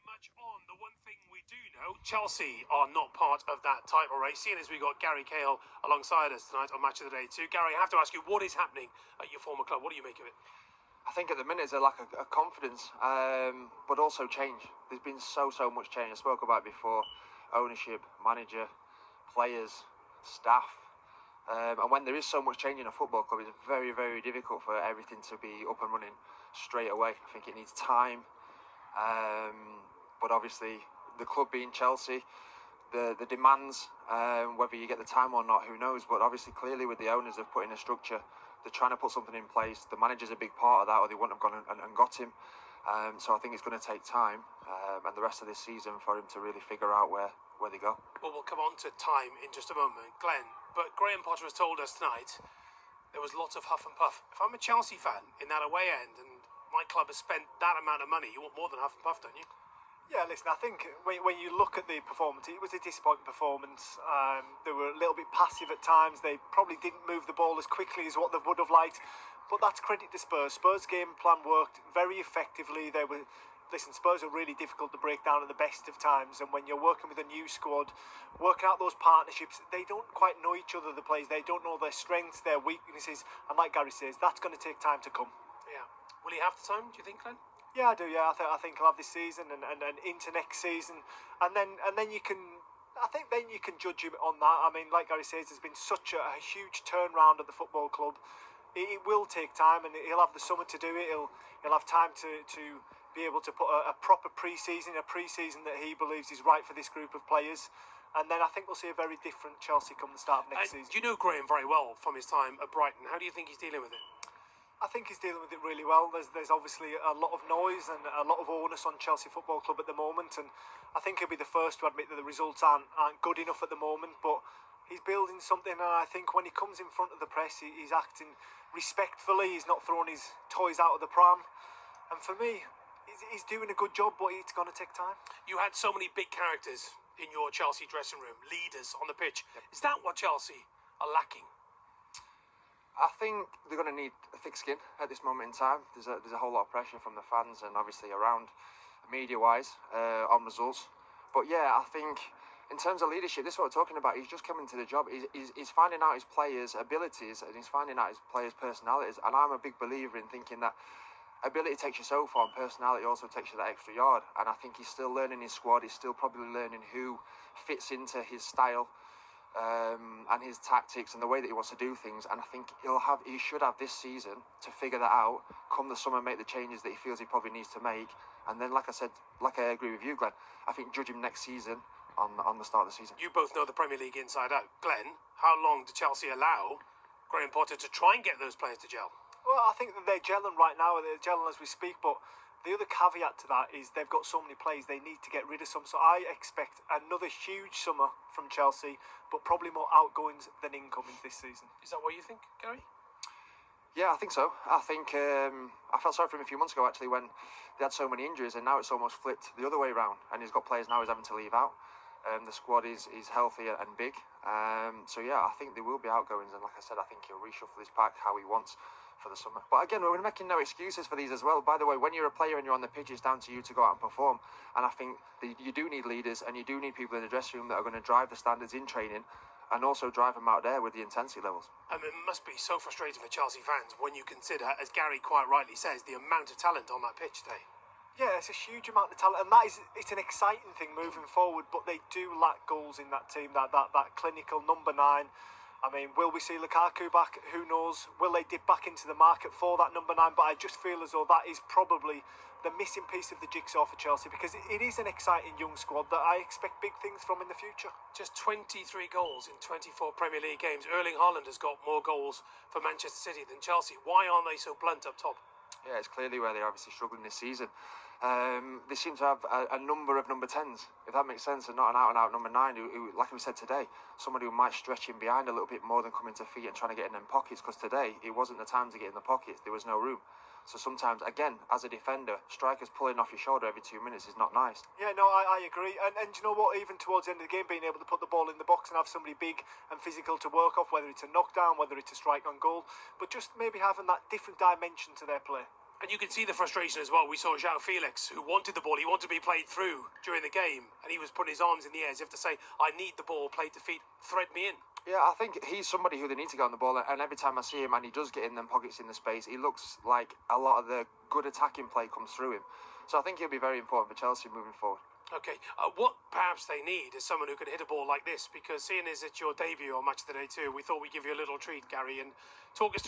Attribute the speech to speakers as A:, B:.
A: much on. The one thing we do know, Chelsea are not part of that title race. Seeing as we got Gary Cahill alongside us tonight on Match of the Day too. Gary, I have to ask you, what is happening at your former club? What do you make of it?
B: I think at the minute it's a lack of confidence, but also change. There's been so much change. I spoke about it before: ownership, manager, players, staff. And when there is so much change in a football club, it's very, very difficult for everything to be up and running straight away. I think it needs time. But obviously, the club being Chelsea, the demands, whether you get the time or not, who knows? But obviously, clearly with the owners, they've put in a structure. They're trying to put something in place. The manager's a big part of that, or they wouldn't have gone and got him. So I think it's going to take time and the rest of this season for him to really figure out where they go.
A: Well, we'll come on to time in just a moment, Glenn. But Graham Potter has told us tonight there was lots of huff and puff. If I'm a Chelsea fan in that away end and my club has spent that amount of money, you want more than huff and puff, don't you?
C: Yeah, listen, I think when you look at the performance, it was a disappointing performance. They were a little bit passive at times. They probably didn't move the ball as quickly as what they would have liked. But that's credit to Spurs. Spurs' game plan worked very effectively. Spurs are really difficult to break down at the best of times. And when you're working with a new squad, working out those partnerships, they don't quite know each other, the players. They don't know their strengths, their weaknesses. And like Gary says, that's going to take time to come.
A: Yeah. Will he have the time, do you think, Glenn?
C: Yeah, I do. Yeah, I think he'll have this season and into next season, and then you can. I think then you can judge him on that. I mean, like Gary says, there's been such a huge turnaround at the football club. It will take time, and he'll have the summer to do it. He'll have time to be able to put a proper pre-season that he believes is right for this group of players. And then I think we'll see a very different Chelsea come the start of next season.
A: You know Graham very well from his time at Brighton. How do you think he's dealing with it?
C: I think he's dealing with it really well. There's obviously a lot of noise and a lot of onus on Chelsea Football Club at the moment, and I think he'll be the first to admit that the results aren't good enough at the moment, but he's building something, and I think when he comes in front of the press, he's acting respectfully. He's not throwing his toys out of the pram, and for me, he's doing a good job, but it's going to take time.
A: You had so many big characters in your Chelsea dressing room, leaders on the pitch. Yep. Is that what Chelsea are lacking?
B: I think they're going to need a thick skin at this moment in time. There's a whole lot of pressure from the fans and obviously around media-wise on results. But yeah, I think in terms of leadership, this is what we're talking about. He's just coming to the job. He's finding out his players' abilities and he's finding out his players' personalities. And I'm a big believer in thinking that ability takes you so far and personality also takes you that extra yard. And I think he's still learning his squad. He's still probably learning who fits into his style. And his tactics and the way that he wants to do things, and I think he should have this season to figure that out. Come the summer, make the changes that he feels he probably needs to make, and then, like I said, I agree with you, Glenn. I think judge him next season on the start of the season.
A: You both know the Premier League inside out, Glenn. How long did Chelsea allow Graham Potter to try and get those players to gel?
C: Well, I think that they're gelling right now. They're gelling as we speak, but the other caveat to that is they've got so many players, they need to get rid of some. So I expect another huge summer from Chelsea, but probably more outgoings than incomings this season.
A: Is that what you think, Gary?
B: Yeah, I think so. I think I felt sorry for him a few months ago, actually, when they had so many injuries, and now it's almost flipped the other way around, and he's got players now he's having to leave out. The squad is healthy and big. So yeah, I think there will be outgoings, and like I said, I think he'll reshuffle his pack how he wants for the summer. But again, we're making no excuses for these as well. By the way, when you're a player and you're on the pitch, it's down to you to go out and perform. And I think you do need leaders, and you do need people in the dressing room that are going to drive the standards in training and also drive them out there with the intensity levels.
A: I mean, it must be so frustrating for Chelsea fans when you consider, as Gary quite rightly says, the amount of talent on that pitch today.
C: Yeah, it's a huge amount of talent, and it's an exciting thing moving forward, but they do lack goals in that team, that clinical number 9. I mean, will we see Lukaku back? Who knows? Will they dip back into the market for that number 9? But I just feel as though that is probably the missing piece of the jigsaw for Chelsea, because it is an exciting young squad that I expect big things from in the future.
A: Just 23 goals in 24 Premier League games. Erling Haaland has got more goals for Manchester City than Chelsea. Why aren't they so blunt up top?
B: Yeah, it's clearly where they're obviously struggling this season. They seem to have a number of number 10s, if that makes sense, and not an out-and-out number 9 who, like we said today, somebody who might stretch in behind a little bit more than coming to feet and trying to get in them pockets, because today it wasn't the time to get in the pockets. There was no room. So sometimes, again, as a defender, strikers pulling off your shoulder every 2 minutes is not nice.
C: Yeah, no, I agree. And you know what? Even towards the end of the game, being able to put the ball in the box and have somebody big and physical to work off, whether it's a knockdown, whether it's a strike on goal, but just maybe having that different dimension to their play.
A: And you can see the frustration as well. We saw João Felix, who wanted the ball. He wanted to be played through during the game. And he was putting his arms in the air as if to say, I need the ball played to feet. Thread me in.
B: Yeah, I think he's somebody who they need to get on the ball. And every time I see him and he does get in them pockets in the space, he looks like a lot of the good attacking play comes through him. So I think he'll be very important for Chelsea moving forward.
A: Okay, what perhaps they need is someone who can hit a ball like this, because seeing as it's your debut on Match of the Day 2, we thought we'd give you a little treat, Gary, and talk us through